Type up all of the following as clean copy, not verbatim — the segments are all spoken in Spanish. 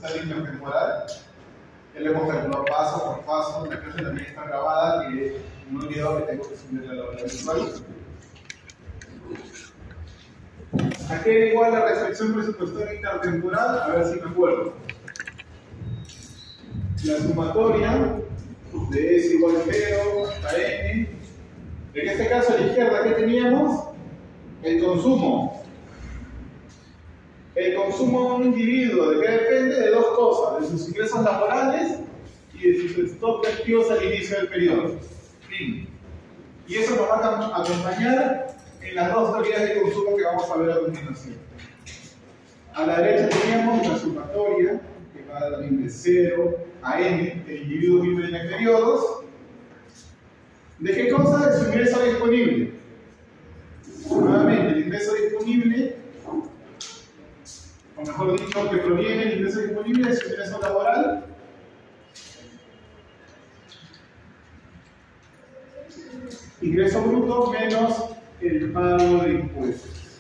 presupuestario intertemporal. Ya lo hemos calculado paso por paso, la clase también está grabada, que no he olvidado que tengo que subirla a la hora virtual. ¿A qué era igual la restricción presupuestaria intertemporal? A ver si me acuerdo. La sumatoria de S igual a 0 hasta n. En este caso a la izquierda, ¿qué teníamos? El consumo. El consumo de un individuo, ¿de qué depende? De dos cosas, de sus ingresos laborales y de sus stock de activos al inicio del periodo. Fin. Y eso nos va a acompañar en las dos teorías de consumo que vamos a ver a continuación. A la derecha teníamos la sumatoria, que va también de 0 a n, el individuo vive en periodos. ¿De qué cosa? De su ingreso disponible. Nuevamente, el ingreso disponible, o mejor dicho, que proviene el ingreso disponible de su ingreso laboral. Ingreso bruto menos el pago de impuestos.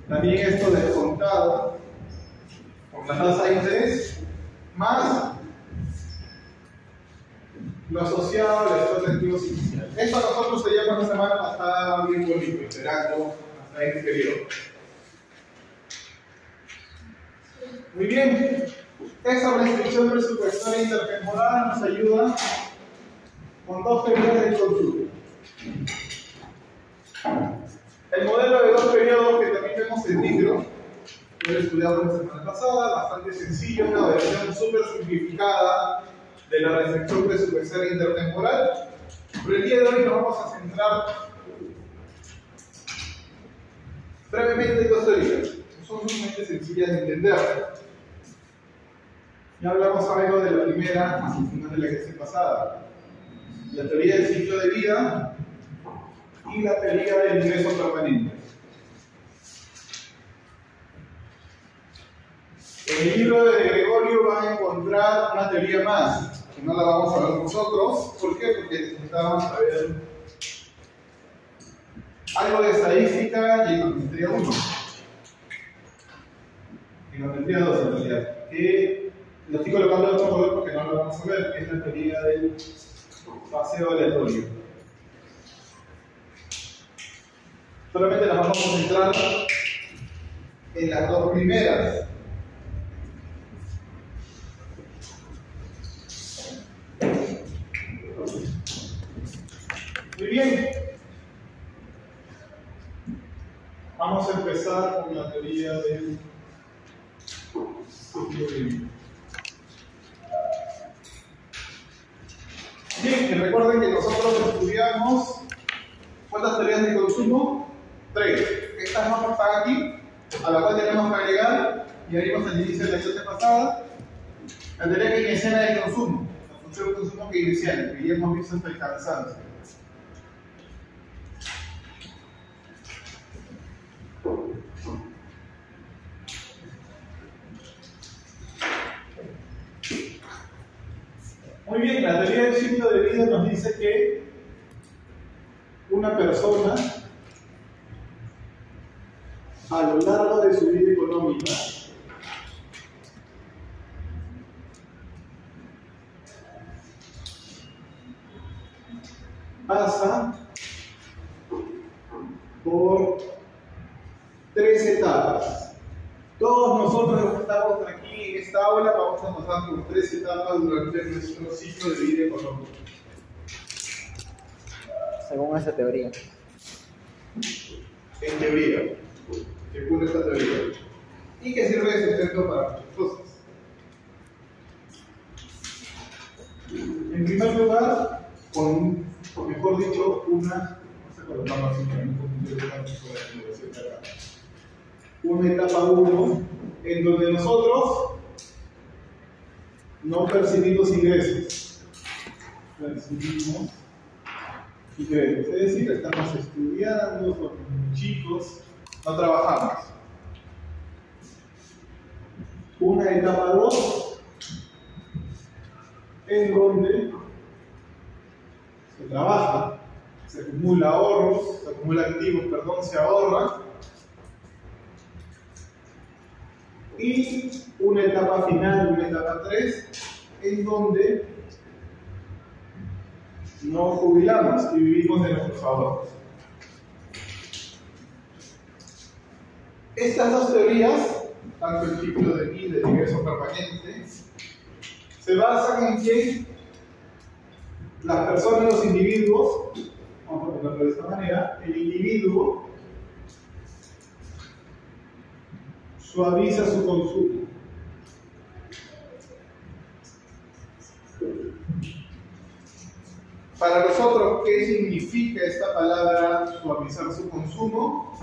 También esto descontado por la tasa de interés más lo asociado al stock de activos iniciales. Esto nosotros teníamos la semana pasada bien bonito, esperando hasta este periodo. Muy bien, esta restricción presupuestaria intertemporal nos ayuda con dos periodos de consumo. El modelo de dos periodos que también vemos en negro, lo he estudiado la semana pasada, bastante sencillo, una versión súper simplificada de la restricción presupuestaria intertemporal. Pero el día de hoy nos vamos a centrar brevemente en dos teorías. Son sumamente sencillas de entender. Ya hablamos algo de la primera, más al final de la clase pasada. La teoría del ciclo de vida y la teoría del ingreso permanente. En el libro de Gregorio van a encontrar una teoría más, que no la vamos a ver nosotros. ¿Por qué? Porque necesitábamos saber algo de estadística y econometría 1. Econometría 2 en realidad. Que lo estoy colocando de otro color porque no lo vamos a ver, que es la teoría del paseo aleatorio. Solamente nos vamos a centrar en las dos primeras. Muy bien. Vamos a empezar con la teoría del ciclo de vida. Bien, recuerden que nosotros estudiamos ¿cuántas teorías de consumo? 3. Estas no están aquí, a la cual tenemos que agregar, y abrimos al inicio de la clase pasada, la teoría keynesiana del consumo, la función de consumo keynesiana, que ya hemos visto hasta el cansancio. Muy bien, la teoría del ciclo de vida nos dice que una persona a lo largo de su vida económica pasa por 3 etapas. Todos nosotros los que estamos aquí en esta aula vamos a pasar por 3 etapas durante nuestro ciclo de vida económica. Según esa teoría. En teoría, según esta teoría. Y que sirve de sustento para muchas cosas. En primer lugar, o mejor dicho, una etapa 1 en donde nosotros no percibimos ingresos. Percibimos ingresos. Es decir, estamos estudiando, somos chicos, no trabajamos. Una etapa 2 en donde se trabaja, se acumula ahorros, se acumula activos, perdón, se ahorra. y una etapa final, una etapa 3, en donde nos jubilamos y vivimos de nuestros ahorros. Estas dos teorías, tanto el ciclo de vida y el ingreso permanente, se basan en que las personas y los individuos, vamos a ponerlo de esta manera, el individuo suaviza su consumo. Para nosotros, ¿qué significa esta palabra suavizar su consumo?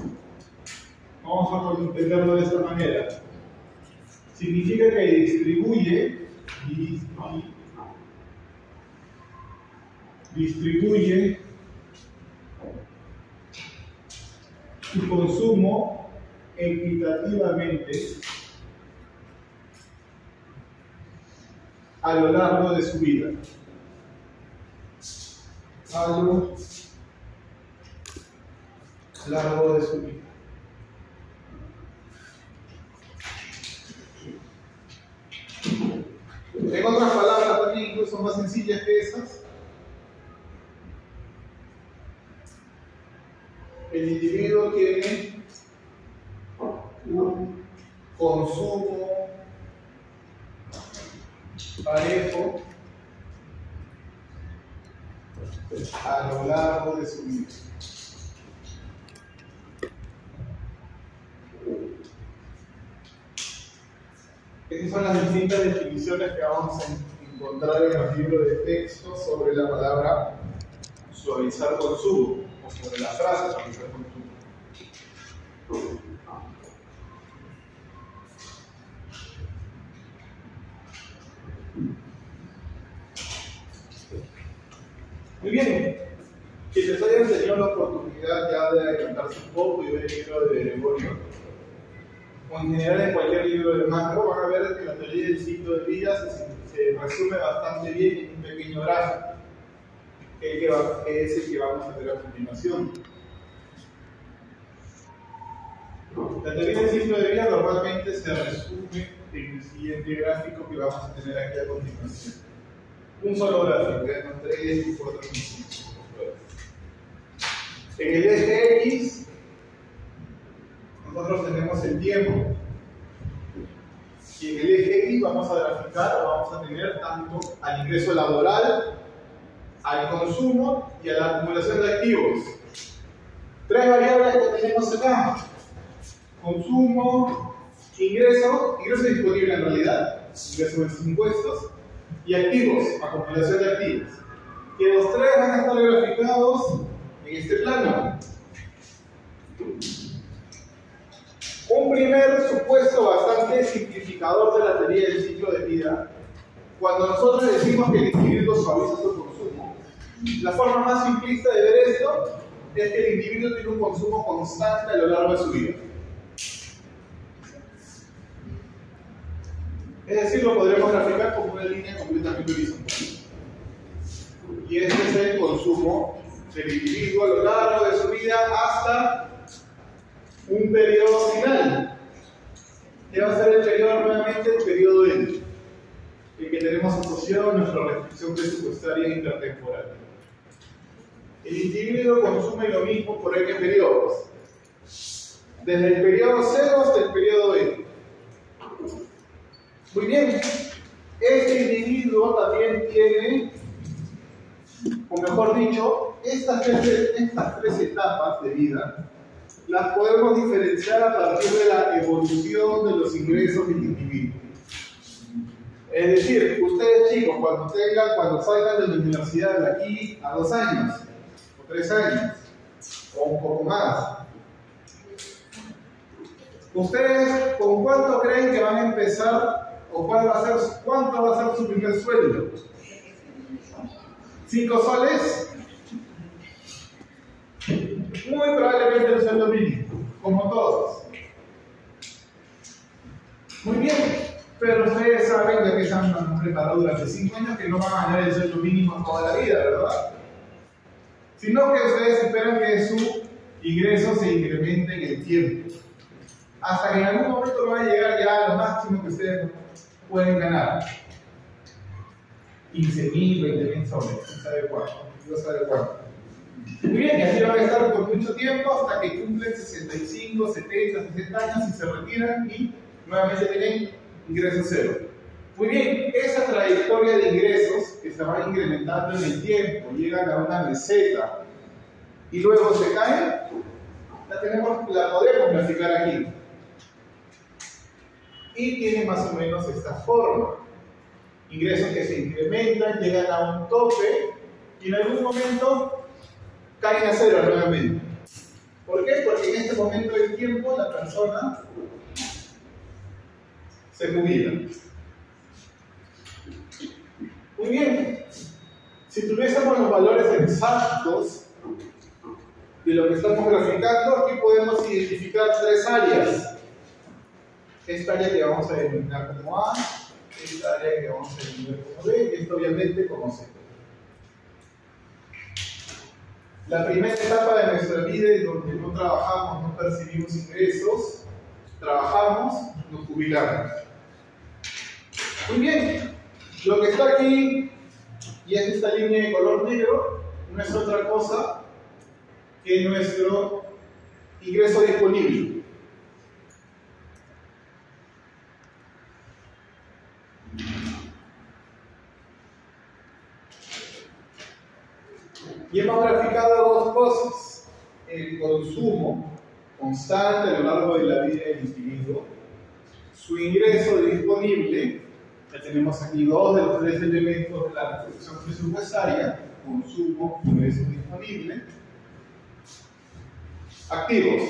Vamos a entenderlo de esta manera. Significa que distribuye su consumo equitativamente a lo largo de su vida. A lo largo de su vida. En otras palabras, también incluso más sencillas que esas, el individuo tiene un consumo parejo a lo largo de su vida. Estas son las distintas definiciones que vamos a encontrar en los libros de texto sobre la palabra suavizar consumo, o sobre la frase suavizar consumo. Muy bien, quienes hayan tenido la oportunidad ya de adelantarse un poco y ver el libro de Gregorio, o en general en cualquier libro de macro, van a ver que la teoría del ciclo de vida se resume bastante bien en un pequeño gráfico, que es el que vamos a ver a continuación. La teoría del ciclo de vida normalmente se resume en el siguiente gráfico que vamos a tener aquí a continuación. Un solo gráfico, no 3 y 4 y 5. En el eje X, nosotros tenemos el tiempo. Y en el eje Y vamos a graficar, o vamos a tener tanto al ingreso laboral, al consumo y a la acumulación de activos. Tres variables que tenemos acá: consumo, ingreso disponible en realidad, ingreso de sus impuestos, y activos, acumulación de activos. Que los tres van a estar graficados en este plano. Un primer supuesto bastante simplificador de la teoría del ciclo de vida: cuando nosotros decimos que el individuo suaviza su consumo, la forma más simplista de ver esto es que el individuo tiene un consumo constante a lo largo de su vida. Es decir, lo podremos graficar como una línea completamente horizontal. Y este es el consumo del individuo a lo largo de su vida hasta un periodo final, que va a ser el periodo, nuevamente, el periodo N, el que tenemos asociado a nuestra restricción presupuestaria intertemporal. El individuo consume lo mismo por N periodos, desde el periodo 0 hasta el periodo N. Muy bien, este individuo también tiene, o mejor dicho, estas tres etapas de vida las podemos diferenciar a partir de la evolución de los ingresos del individuo. Es decir, ustedes chicos, cuando salgan de la universidad de aquí a 2 años, o 3 años, o un poco más, ¿ustedes con cuánto creen que van a empezar, o cuánto va a ser su primer sueldo? ¿5 soles? Muy probablemente el sueldo mínimo, como todos. Muy bien, pero ustedes saben, ya que se han preparado durante 5 años, que no van a ganar el sueldo mínimo toda la vida, ¿verdad? Sino que ustedes esperan que su ingreso se incremente en el tiempo. hasta que en algún momento no va a llegar ya a lo máximo que ustedes pueden ganar. 15.000, 20.000 soles, no sabe cuánto, no sabe cuánto. Muy bien, y así van a estar por mucho tiempo hasta que cumplen 65, 70, 60 años y se retiran y nuevamente tienen ingresos cero. Muy bien, esa trayectoria de ingresos que se va incrementando en el tiempo, llegan a una meseta y luego se caen, la podemos graficar aquí. Y tiene más o menos esta forma. Ingresos que se incrementan, llegan a un tope y en algún momento caen a cero nuevamente. ¿Por qué? Porque en este momento del tiempo la persona se jubila. Muy bien. Si tuviésemos los valores exactos de lo que estamos graficando, aquí podemos identificar tres áreas. Esta área que vamos a denominar como A, esta área que vamos a denominar como B, y esto obviamente como C. La primera etapa de nuestra vida es donde no trabajamos, no percibimos ingresos, trabajamos, nos jubilamos. Muy bien, lo que está aquí, y es esta línea de color negro, no es otra cosa que nuestro ingreso disponible. Y hemos graficado dos cosas: el consumo constante a lo largo de la vida del individuo, su ingreso disponible, ya tenemos aquí dos de los tres elementos de la reflexión presupuestaria: consumo, ingreso disponible, activos.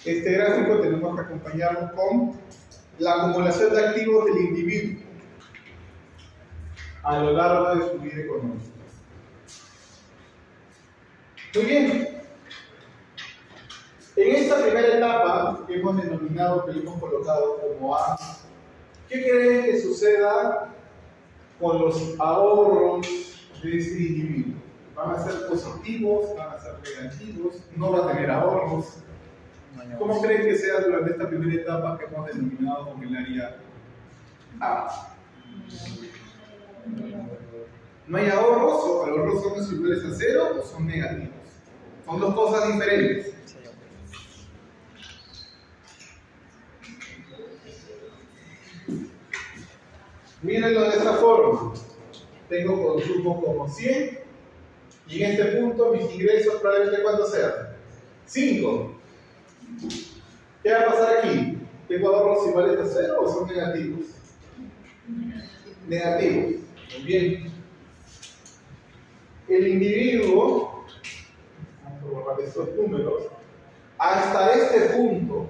Este gráfico tenemos que acompañarlo con la acumulación de activos del individuo a lo largo de su vida económica. Muy bien. En esta primera etapa que hemos denominado, que hemos colocado como A, ¿qué creen que suceda con los ahorros de este individuo? ¿Van a ser positivos? ¿Van a ser negativos? ¿No va a tener ahorros? ¿Cómo creen que sea durante esta primera etapa que hemos denominado como el área A? ¿No hay ahorros? ¿O ahorros son iguales a cero o son negativos? Son dos cosas diferentes. Mírenlo de esta forma. Tengo consumo como 100 y en este punto mis ingresos probablemente ¿cuánto sean? 5. ¿Qué va a pasar aquí? ¿Tengo ahorros iguales a cero o son negativos? Negativos. Muy bien. El individuo, vamos a borrar estos números, hasta este punto,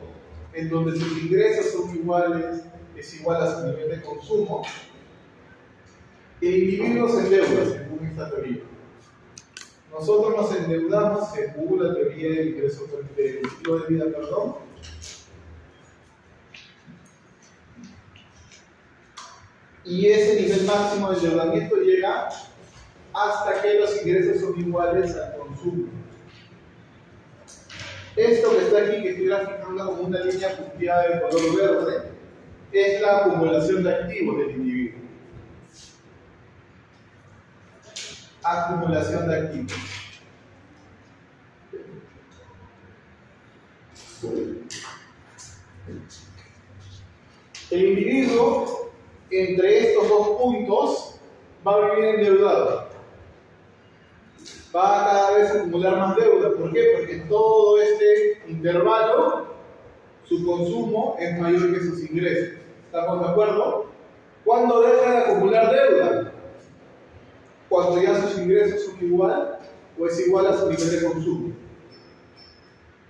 en donde sus ingresos son iguales, es igual a su nivel de consumo, el individuo se endeuda, según esta teoría. Nosotros nos endeudamos según la teoría del ingreso del estilo de vida, perdón. Y ese nivel máximo de endeudamiento llega hasta que los ingresos son iguales al consumo. Esto que está aquí, que estoy graficando como una línea punteada de color verde, es la acumulación de activos del individuo. Acumulación de activos. El individuo, entre estos dos puntos, va a vivir endeudado. Va a cada vez acumular más deuda. ¿Por qué? Porque en todo este intervalo su consumo es mayor que sus ingresos. ¿Estamos de acuerdo? ¿Cuándo deja de acumular deuda? Cuando ya sus ingresos son igual o es igual a su nivel de consumo.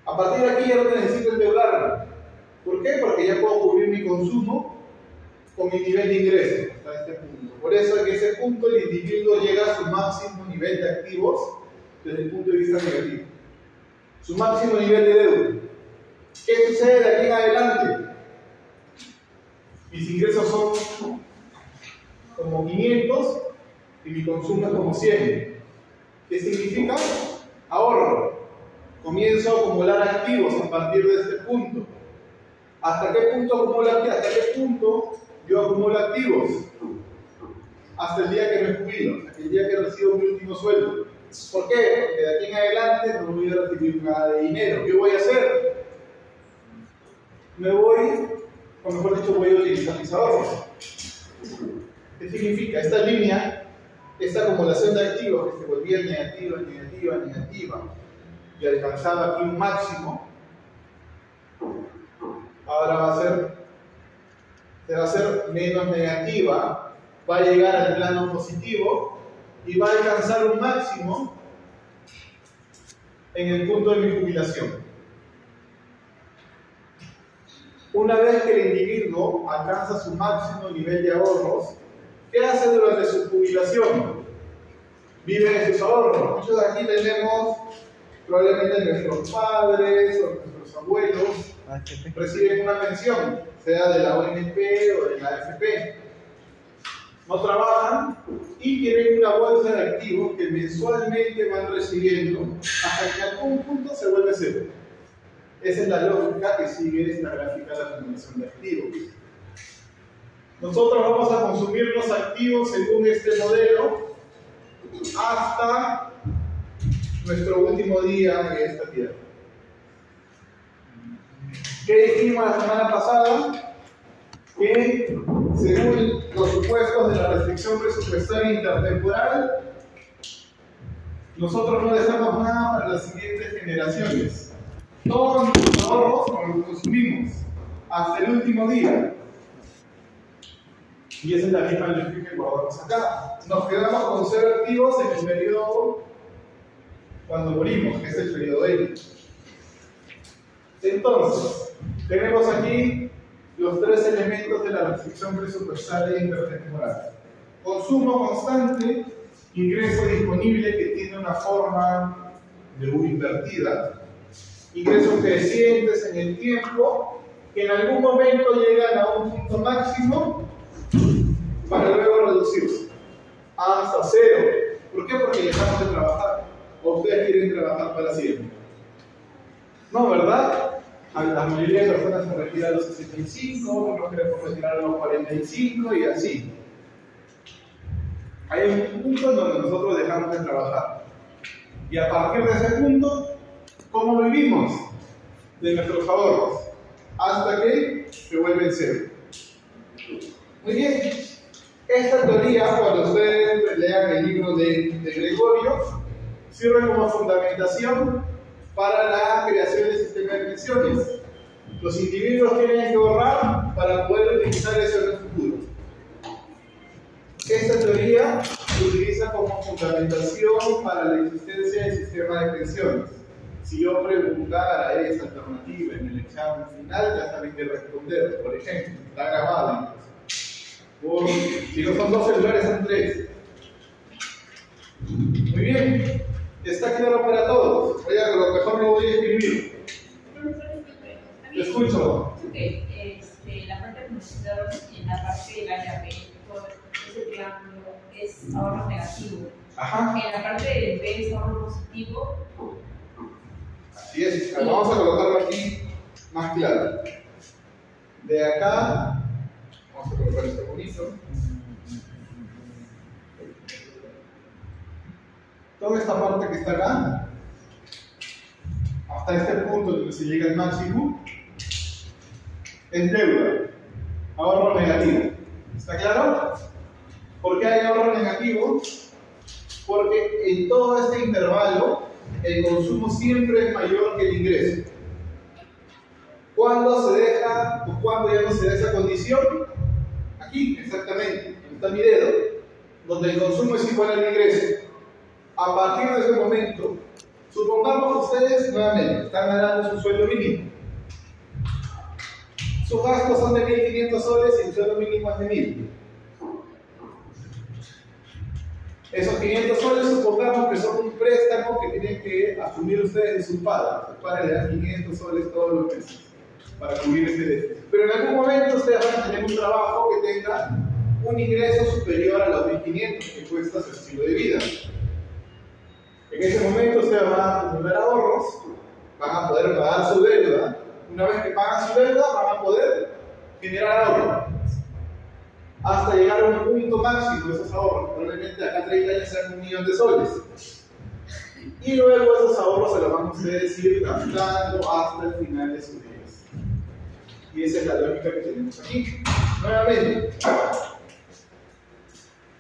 A partir de aquí ya no necesito endeudarme. ¿Por qué? Porque ya puedo cubrir mi consumo con mi nivel de ingresos hasta este punto. Por eso en ese punto el individuo llega a su máximo nivel de activos desde el punto de vista negativo. Su máximo nivel de deuda. ¿Qué sucede de aquí en adelante? Mis ingresos son como 500 y mi consumo es como 100. ¿Qué significa? Ahorro. comienzo a acumular activos a partir de este punto. ¿Hasta qué punto acumulo activos? ¿Hasta qué punto yo acumulo activos? Hasta el día que me jubilo, hasta el día que recibo mi último sueldo. ¿Por qué? Porque de aquí en adelante no voy a recibir nada de dinero. ¿Qué voy a hacer? Me voy, o mejor dicho, voy a utilizar mis ahorros. ¿Qué significa? Esta línea, esta acumulación de activos que se volvía negativa, negativa, negativa, y alcanzaba aquí un máximo, ahora va a ser menos negativa, va a llegar al plano positivo y va a alcanzar un máximo en el punto de mi jubilación. Una vez que el individuo alcanza su máximo nivel de ahorros, ¿qué hace durante su jubilación? Vive de sus ahorros. Muchos de aquí tenemos probablemente nuestros padres o nuestros abuelos reciben una pensión, sea de la ONP o de la AFP. No trabajan y tienen una bolsa de activos que mensualmente van recibiendo hasta que a algún punto se vuelve cero. Esa es la lógica que sigue esta gráfica de la acumulación de activos. Nosotros vamos a consumir los activos según este modelo hasta nuestro último día en esta tierra. ¿Qué dijimos la semana pasada? Que según los supuestos de la restricción presupuestaria intertemporal, nosotros no dejamos nada para las siguientes generaciones. Todos nuestros ahorros los consumimos hasta el último día. Y esa es la misma lógica que guardamos acá. Nos quedamos con cero activos en el periodo cuando morimos, que es el periodo N. Entonces, tenemos aquí los tres elementos de la restricción presupuestaria intertemporal. Consumo constante, ingreso disponible que tiene una forma de U invertida, ingresos crecientes en el tiempo que en algún momento llegan a un punto máximo para luego reducirse hasta cero. ¿Por qué? Porque dejamos de trabajar. ¿O ustedes quieren trabajar para siempre? No, ¿verdad? La mayoría de personas se retiran a los 65, otros queremos retirar a los 45 y así. Hay un punto en donde nosotros dejamos de trabajar. Y a partir de ese punto, ¿cómo vivimos? De nuestros ahorros. Hasta que se vuelven cero. Muy bien. Esta teoría, cuando ustedes lean el libro de Gregorio, sirve como fundamentación para la creación del sistema de pensiones. Los individuos tienen que ahorrar para poder utilizar eso en el futuro. Esta teoría se utiliza como fundamentación para la existencia del sistema de pensiones. Si yo preguntara esa alternativa en el examen final, ya saben qué responder. Por ejemplo, está grabado. Si no son dos celulares, son tres. Muy bien. Está claro para todos. Oiga, a lo mejor lo voy a escribir. Te escucho. La parte conocedor en la parte del área B, todo ese triángulo es ahorro negativo. Ajá. En la parte del B es ahorro positivo. Así es. Vamos a colocarlo aquí más claro. De acá, vamos a colocar esto bonito. Toda esta parte que está acá, hasta este punto donde se llega al máximo, es deuda, ahorro negativo. ¿Está claro? ¿Por qué hay ahorro negativo? Porque en todo este intervalo el consumo siempre es mayor que el ingreso. ¿Cuándo se deja o cuándo ya no se da esa condición? Aquí, exactamente, donde está mi dedo, donde el consumo es igual al ingreso. A partir de ese momento, supongamos que ustedes nuevamente están ganando su sueldo mínimo. Sus gastos son de 1.500 soles y el sueldo mínimo es de 1.000. Esos 500 soles supongamos que son un préstamo que tienen que asumir ustedes de sus padres. Sus padres le dan 500 soles todos los meses para cubrir ese déficit. Pero en algún momento ustedes van a tener un trabajo que tenga un ingreso superior a los 1.500 que cuesta su estilo de vida. En ese momento ustedes van a acumular ahorros van a poder pagar su deuda. Una vez que pagan su deuda, van a poder generar ahorro. Hasta llegar a un punto máximo de esos ahorros. Probablemente acá 30 años sean 1 millón de soles. Y luego esos ahorros se los van a ustedes ir gastando hasta el final de sus vidas. Y esa es la lógica que tenemos aquí. Nuevamente,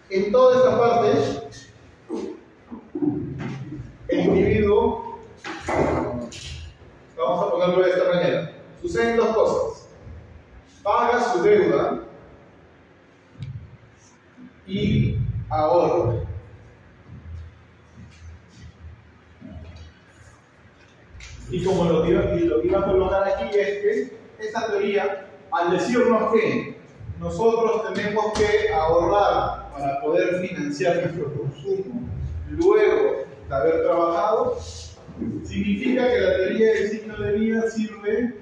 en toda esta parte, el individuo, vamos a ponerlo de esta manera, suceden dos cosas. Paga su deuda y ahorra. Y como lo que iba a colocar aquí es que esta teoría, al decirnos que nosotros tenemos que ahorrar para poder financiar nuestro consumo luego de haber trabajado, significa que la teoría del ciclo de vida sirve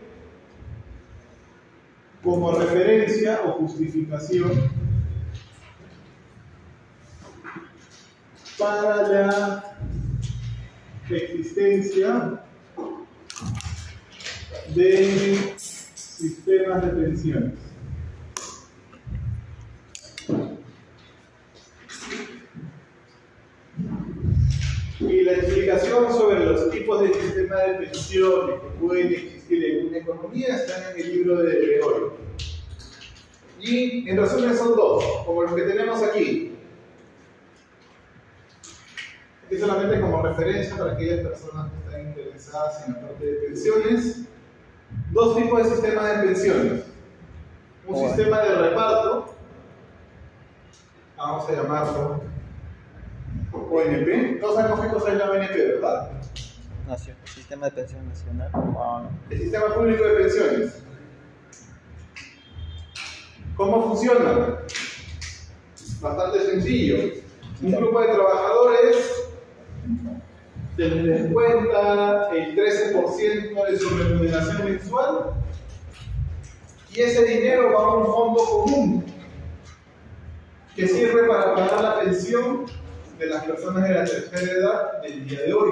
como referencia o justificación para la existencia de sistemas de pensiones. Y la explicación sobre los tipos de sistemas de pensiones que pueden existir en una economía están en el libro de Gregorio. Y en resumen son dos, como los que tenemos aquí. Aquí solamente como referencia para aquellas personas que están interesadas en la parte de pensiones. Dos tipos de sistemas de pensiones. Un sistema de reparto, vamos a llamarlo ONP. Todos sabemos qué cosa es la ONP, ¿verdad? Sistema de pensión nacional. El sistema público de pensiones. ¿Cómo funciona? Bastante sencillo. Un grupo de trabajadores se les descuenta el 13% de su remuneración mensual y ese dinero va a un fondo común que sirve para pagar la pensión de las personas de la tercera edad del día de hoy.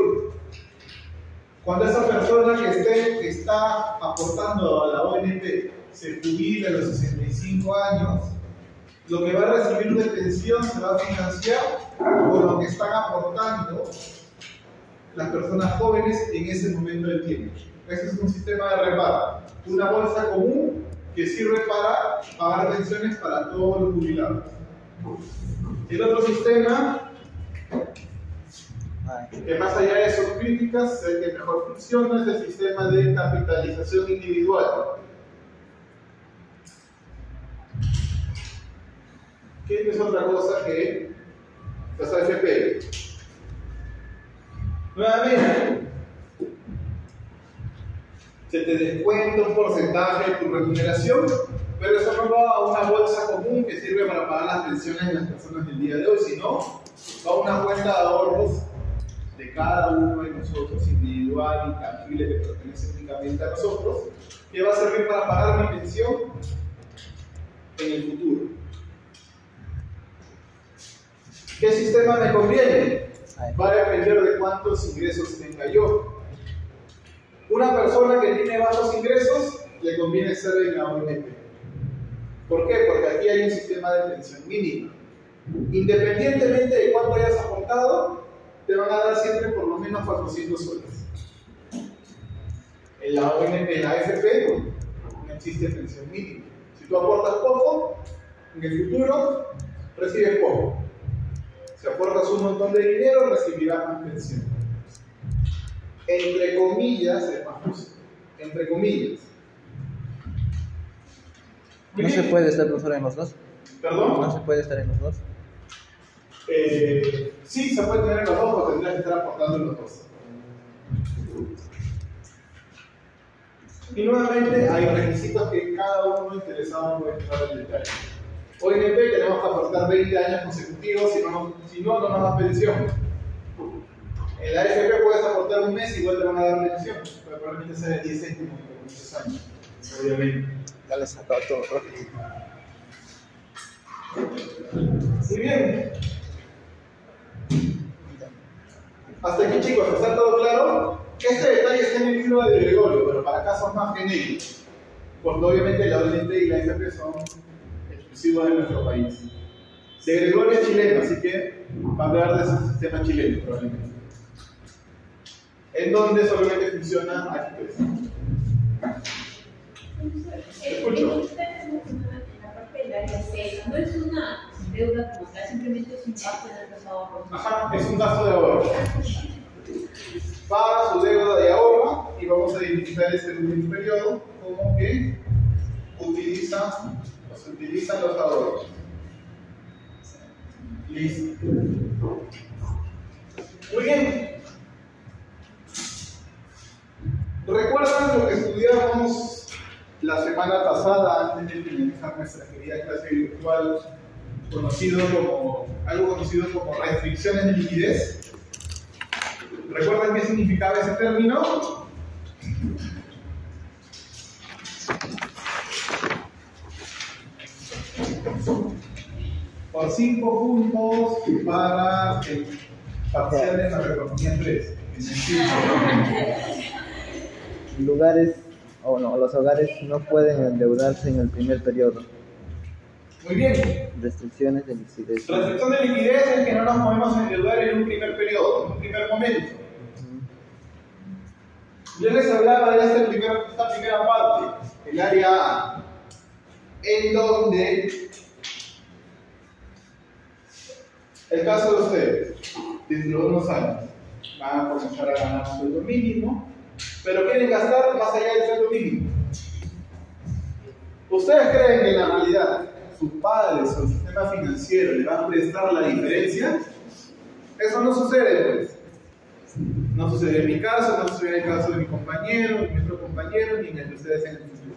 Cuando esa persona que está aportando a la ONP se jubila a los 65 años, lo que va a recibir de pensión se va a financiar por lo que están aportando las personas jóvenes en ese momento del tiempo. Ese es un sistema de reparto, una bolsa común que sirve para pagar pensiones para todos los jubilados. El otro sistema, que más allá de sus críticas, es el que mejor funciona, es el sistema de capitalización individual. ¿Qué es otra cosa que las AFP? Nuevamente, se te descuenta un porcentaje de tu remuneración, pero eso no va a una bolsa común que sirve para pagar las pensiones de las personas del día de hoy, sino va a una cuenta de ahorros de cada uno de nosotros, individual, intangible, que pertenece únicamente a nosotros, que va a servir para pagar mi pensión en el futuro. ¿Qué sistema me conviene? Va a depender de cuántos ingresos tenga yo. Una persona que tiene bajos ingresos le conviene ser en la ONP. ¿Por qué? Porque aquí hay un sistema de pensión mínima. Independientemente de cuánto hayas aportado, te van a dar siempre por lo menos 400 soles. En la ONP, en la AFP, no existe pensión mínima. Si tú aportas poco, en el futuro recibes poco. Si aportas un montón de dinero, recibirás más pensión. Entre comillas, es más justo. Entre comillas. ¿No se puede estar profesor en los dos? ¿Perdón? ¿No se puede estar en los dos? Sí, se puede tener en los dos, pero tendrías que estar aportando en los dos. Y nuevamente hay requisitos que cada uno interesado puede entrar en detalle. ONP tenemos que aportar 20 años consecutivos, si no nos da pensión. En la AFP puedes aportar un mes y igual te van a dar pensión, pero probablemente sea de 10 céntimos por muchos años, obviamente. Ya les sacado todo, profe. Muy bien. Hasta aquí, chicos, ¿está todo claro? Este detalle está en el libro de Gregorio, pero para casos más genéricos, porque obviamente la ONT y la FP son exclusivos de nuestro país. De Gregorio es chileno, así que va a hablar de ese sistema chileno probablemente. En donde solamente funciona H3. Escucho. En la parte del área C, no es una deuda como tal, simplemente es un gasto de los ahorros. Ajá, es un gasto de ahorro. Paga su deuda de ahorro y vamos a identificar este último periodo como que utilizan los ahorros. Listo. Muy bien. ¿Recuerdan lo que estudiamos la semana pasada antes de finalizar nuestra querida clase virtual, algo conocido como restricciones de liquidez? ¿Recuerdan qué significaba ese término? Por 5 puntos para el parcial de macroeconomía 3. Los hogares no pueden endeudarse en el primer periodo. Muy bien. Restricciones de liquidez. Restricción de liquidez es que no nos podemos endeudar en un primer periodo, en un primer momento. Yo les hablaba de esta primera parte, el área A, en donde el caso de ustedes, dentro de unos años, van a comenzar a ganar un sueldo mínimo, pero quieren gastar más allá del sueldo mínimo. ¿Ustedes creen que en la realidad sus padres o el sistema financiero le van a prestar la diferencia? Eso no sucede, pues. No sucede en mi caso, no sucede en el caso de mi compañero, de nuestro compañero, ni en el de ustedes en el futuro.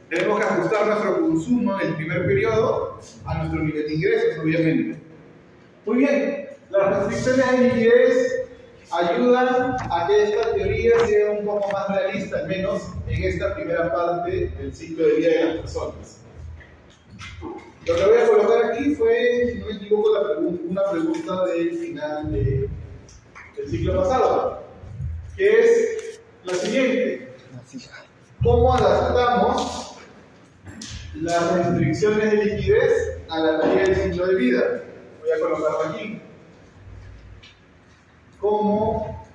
Tenemos que ajustar nuestro consumo en el primer periodo a nuestro nivel de ingresos, obviamente. Muy bien, las restricciones de liquidez ayudan a que esta teoría sea un poco más realista, al menos en esta primera parte del ciclo de vida de las personas. Lo que voy a colocar aquí fue, si no me equivoco, una pregunta del final del ciclo pasado, que es la siguiente: ¿cómo adaptamos las restricciones de liquidez a la teoría del ciclo de vida? Voy a colocarlo aquí. ¿Cómo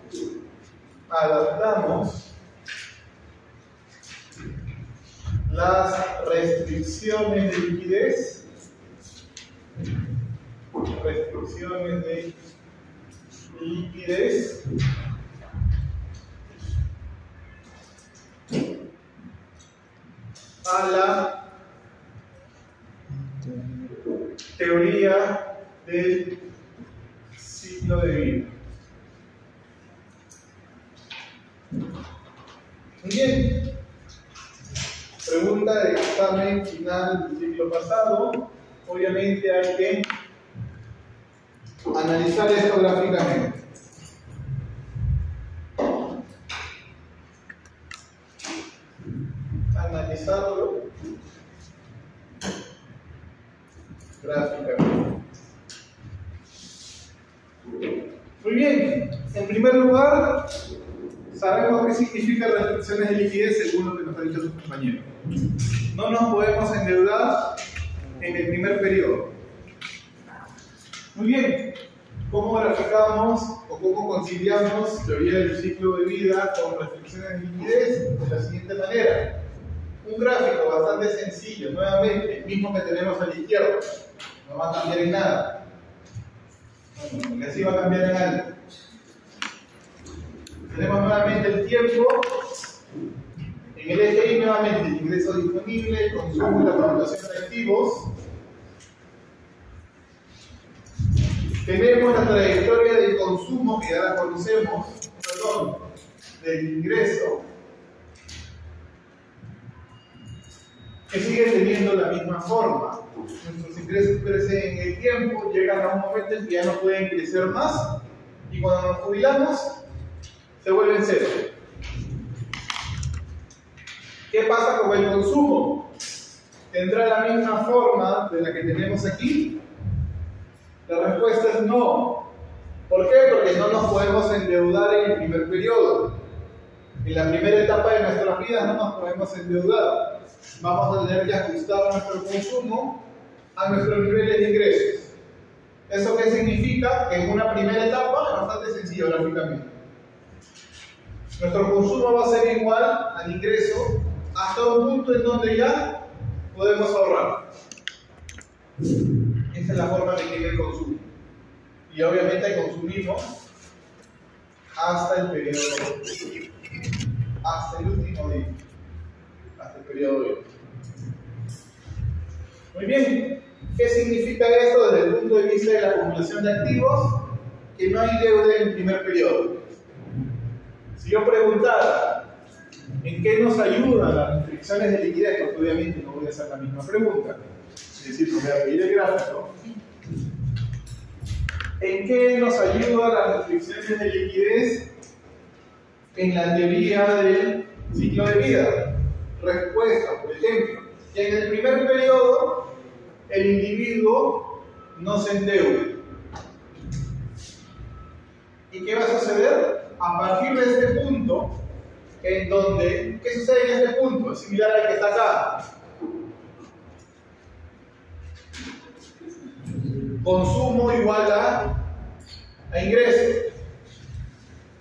adaptamos las restricciones de liquidez? Restricciones de liquidez a la teoría del ciclo de vida. Muy bien. Pregunta de examen final del ciclo pasado. Obviamente hay que analizar esto gráficamente. Analizarlo gráficamente. Muy bien. En primer lugar, sabemos qué significa restricciones de liquidez según lo que nos ha dicho su compañero. No nos podemos endeudar en el primer periodo. Muy bien, ¿cómo graficamos o cómo conciliamos teoría del ciclo de vida con restricciones de liquidez? De la siguiente manera. Un gráfico bastante sencillo, nuevamente, el mismo que tenemos a la izquierda. No va a cambiar en nada. Bueno, porque así va a cambiar en algo. Tenemos nuevamente el tiempo. En el eje Y nuevamente el ingreso disponible, el consumo y la acumulación de activos. Tenemos la trayectoria del consumo que ya la conocemos, perdón, del ingreso, que sigue teniendo la misma forma. Nuestros ingresos crecen en el tiempo, llegan a un momento en que ya no pueden crecer más y cuando nos jubilamos se vuelven cero. ¿Qué pasa con el consumo? ¿Tendrá la misma forma de la que tenemos aquí? La respuesta es no. ¿Por qué? Porque no nos podemos endeudar en el primer periodo. En la primera etapa de nuestras vidas no nos podemos endeudar. Vamos a tener que ajustar nuestro consumo a nuestros niveles de ingresos. ¿Eso qué significa? Que en una primera etapa es bastante sencillo gráficamente. Nuestro consumo va a ser igual al ingreso hasta un punto en donde ya podemos ahorrar. Esa es la forma de que el consumo. Y obviamente consumimos hasta el periodo, hasta el último día, hasta el periodo de hoy. Muy bien, ¿qué significa esto desde el punto de vista de la acumulación de activos? Que no hay deuda en el primer periodo. Si yo preguntara en qué nos ayudan las restricciones de liquidez, porque obviamente no voy a hacer la misma pregunta, es decir, no voy a pedir el gráfico. ¿En qué nos ayudan las restricciones de liquidez en la teoría del ciclo de vida? Respuesta, por ejemplo, que en el primer periodo el individuo no se endeuda. ¿Y qué va a suceder? A partir de este punto, en donde, ¿qué sucede en este punto? Es similar al que está acá. Consumo igual a ingreso.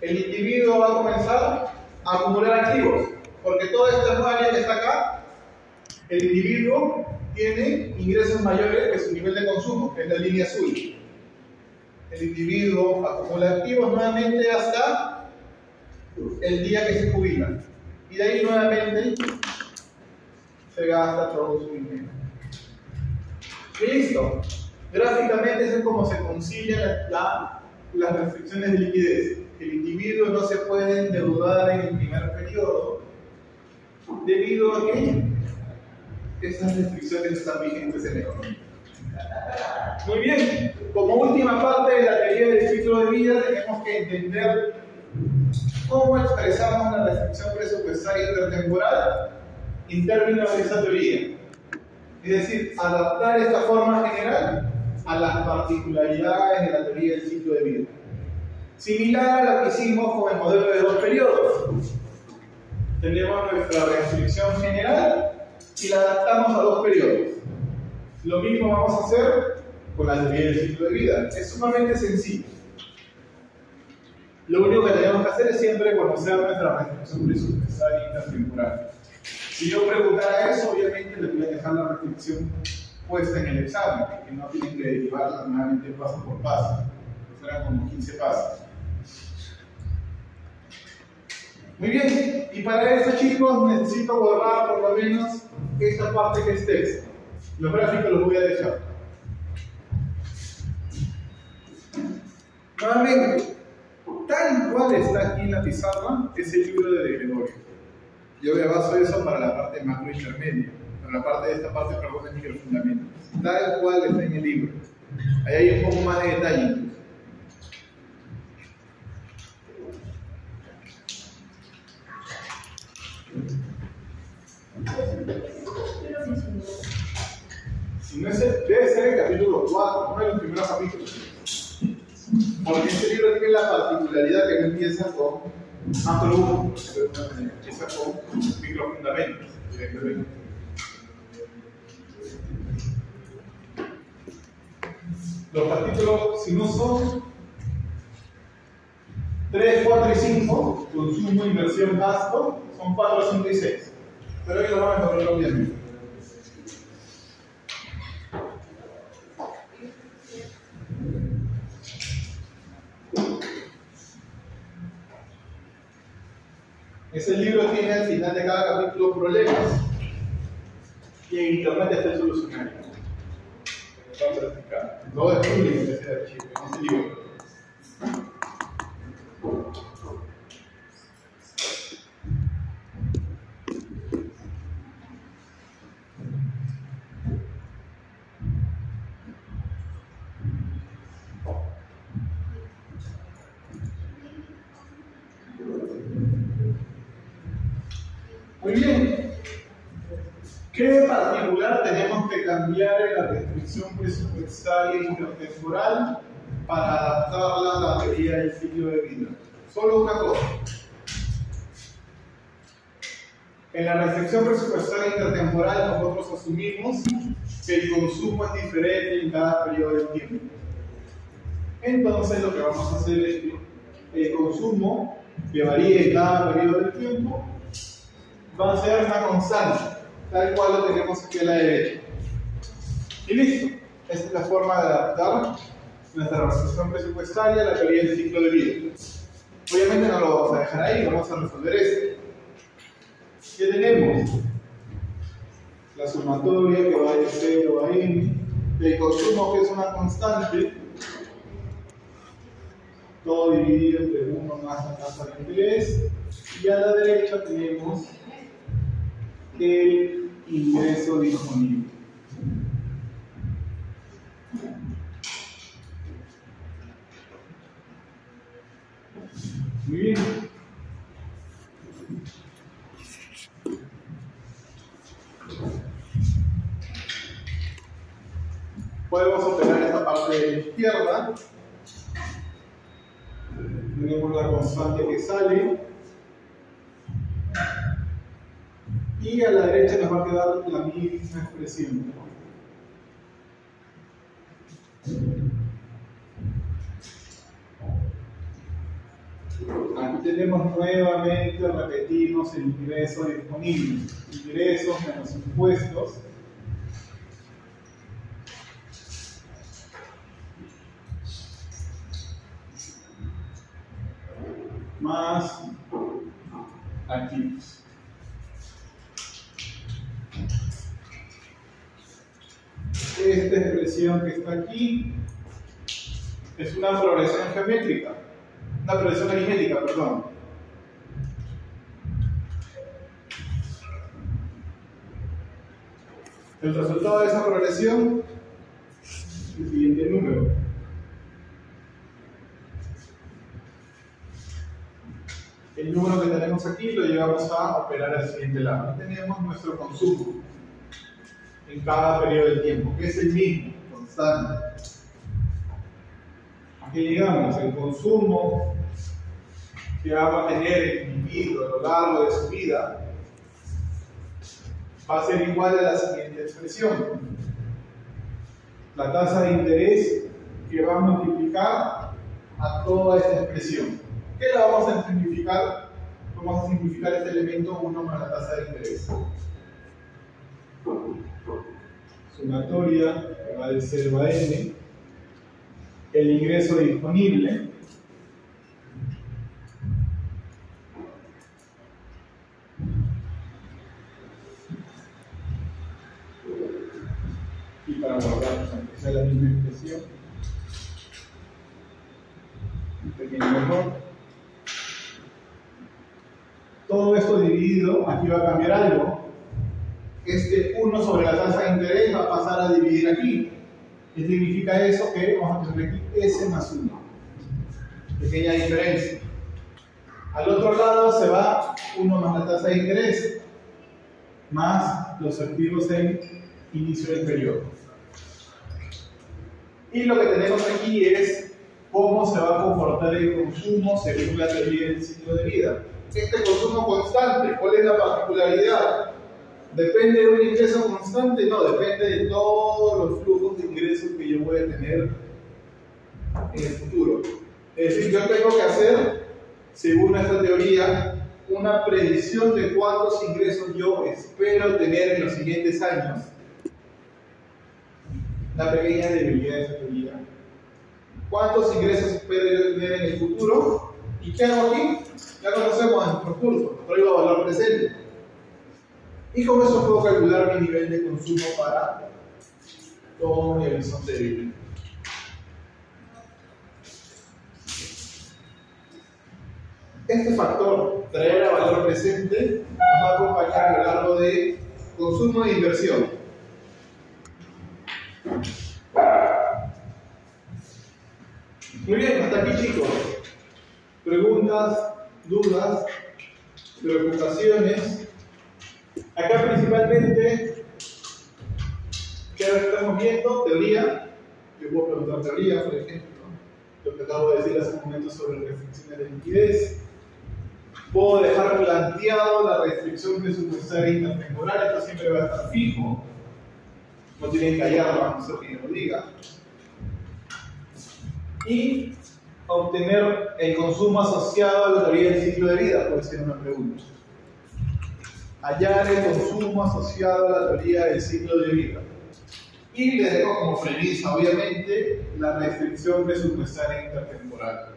El individuo va a comenzar a acumular activos, porque toda esta área que está acá, el individuo tiene ingresos mayores que su nivel de consumo, que es la línea azul. El individuo acumula activos nuevamente hasta el día que se jubila. Y de ahí nuevamente se gasta todo su dinero. Y listo. Gráficamente eso es como se concilia las restricciones de liquidez. El individuo no se puede endeudar en el primer periodo debido a que esas restricciones están vigentes en la economía. Muy bien, como última parte de la teoría del ciclo de vida tenemos que entender cómo expresamos la restricción presupuestaria intertemporal en términos de esa teoría. Es decir, adaptar esta forma general a las particularidades de la teoría del ciclo de vida. Similar a lo que hicimos con el modelo de dos periodos. Tenemos nuestra restricción general y la adaptamos a dos periodos. Lo mismo vamos a hacer con la teoría del ciclo de vida. Es sumamente sencillo. Lo único que tenemos que hacer es siempre conocer nuestra restricción presupuestaria intertemporal. Si yo preguntara eso, obviamente le voy a dejar la restricción puesta en el examen, que no tienen que derivarla nuevamente paso por paso. Serán como 15 pasos. Muy bien, y para eso, chicos, necesito borrar por lo menos esta parte que es texto. Los gráficos los voy a dejar. Nuevamente, tal cual está aquí en la pizarra, es el libro de Gregorio. Yo me baso eso para la parte macro intermedia, para la parte de esta parte, perdón, de microfundamentos. Tal cual está en el libro. Ahí hay un poco más de detalle. Si no es debe ser el capítulo 4, uno de los primeros capítulos. Porque este libro tiene la particularidad que no empieza con macro 1, empieza con microfundamentos directamente. Los capítulos, si no son 3, 4 y 5, consumo, inversión, gasto, son 4, 5 y 6. Pero ahí lo vamos a ver obviamente. Ese libro tiene al final de cada capítulo problemas y en internet está el solucionario. Vamos a practicar. No es público ese archivo, en ese libro. Muy bien. ¿Qué particular tenemos que cambiar en la restricción presupuestaria intertemporal para adaptarla a la teoría del ciclo de vida? Solo una cosa. En la restricción presupuestaria intertemporal nosotros asumimos que el consumo es diferente en cada periodo de tiempo. Entonces lo que vamos a hacer es que el consumo que varíe en cada periodo de tiempo va a ser una constante, tal cual lo tenemos aquí a la derecha. Y listo. Esta es la forma de adaptar nuestra restricción presupuestaria a la teoría del ciclo de vida. Obviamente no lo vamos a dejar ahí, vamos a resolver esto. ¿Qué tenemos? La sumatoria que va de 0 a n, el consumo que es una constante, todo dividido entre 1 más la tasa de interés, y a la derecha tenemos el ingreso disponible. Muy bien. Podemos operar esta parte de la izquierda. Tenemos la constante que sale. Y a la derecha nos va a quedar la misma expresión. Aquí tenemos nuevamente, repetimos el ingreso disponible. Ingresos menos impuestos. Más activos. Esta expresión que está aquí es una progresión geométrica. Una progresión aritmética, perdón. El resultado de esa progresión es el siguiente número. El número que tenemos aquí lo llevamos a operar al siguiente lado. Tenemos nuestro consumo en cada periodo del tiempo, que es el mismo, constante. Aquí llegamos, el consumo que va a tener el individuo a lo largo de su vida va a ser igual a la siguiente expresión. La tasa de interés que va a multiplicar a toda esta expresión. ¿Qué la vamos a simplificar? Vamos a simplificar este elemento 1 más la tasa de interés. Sumatoria que va de 0 a n. El ingreso disponible. Y para guardar, aunque sea la misma expresión, un pequeño error. Todo esto dividido, aquí va a cambiar algo. Este 1 sobre la tasa de interés va a pasar a dividir aquí. ¿Qué significa eso? Que vamos a poner aquí S más 1. Pequeña diferencia. Al otro lado se va 1 más la tasa de interés, más los activos en inicio del periodo. Y lo que tenemos aquí es cómo se va a comportar el consumo según la teoría del ciclo de vida. Este consumo constante, ¿cuál es la particularidad? ¿Depende de un ingreso constante? No, depende de todos los flujos de ingresos que yo voy a tener en el futuro. Es decir, yo tengo que hacer, según esta teoría, una predicción de cuántos ingresos yo espero tener en los siguientes años. La pequeña debilidad de esta teoría. ¿Cuántos ingresos espero yo tener en el futuro? ¿Y qué hago aquí? Ya conocemos en nuestro curso, traigo valor presente. Y con eso puedo calcular mi nivel de consumo para todo mi horizonte de vida. Este factor, traer a valor presente, nos va a acompañar a lo largo de consumo e inversión. Muy bien, hasta aquí chicos. Preguntas, dudas, preocupaciones. Acá principalmente, ¿qué estamos viendo? Teoría. Yo puedo preguntar teoría, por ejemplo, lo que acabo de decir hace un momento sobre restricciones de liquidez. Puedo dejar planteado la restricción presupuestaria intertemporal, esto siempre va a estar fijo. No tienen que hallarlo, a no ser que yo lo diga. Y obtener el consumo asociado a la teoría del ciclo de vida, puede ser una pregunta. Hallar el consumo asociado a la teoría del ciclo de vida. Y les dejo como premisa, obviamente, la restricción presupuestaria intertemporal.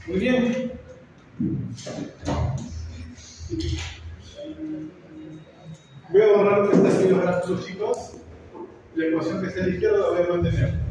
Muy bien. Voy a borrar lo que está aquí en los gráficos, chicos. La ecuación que está a la izquierda la voy a mantener.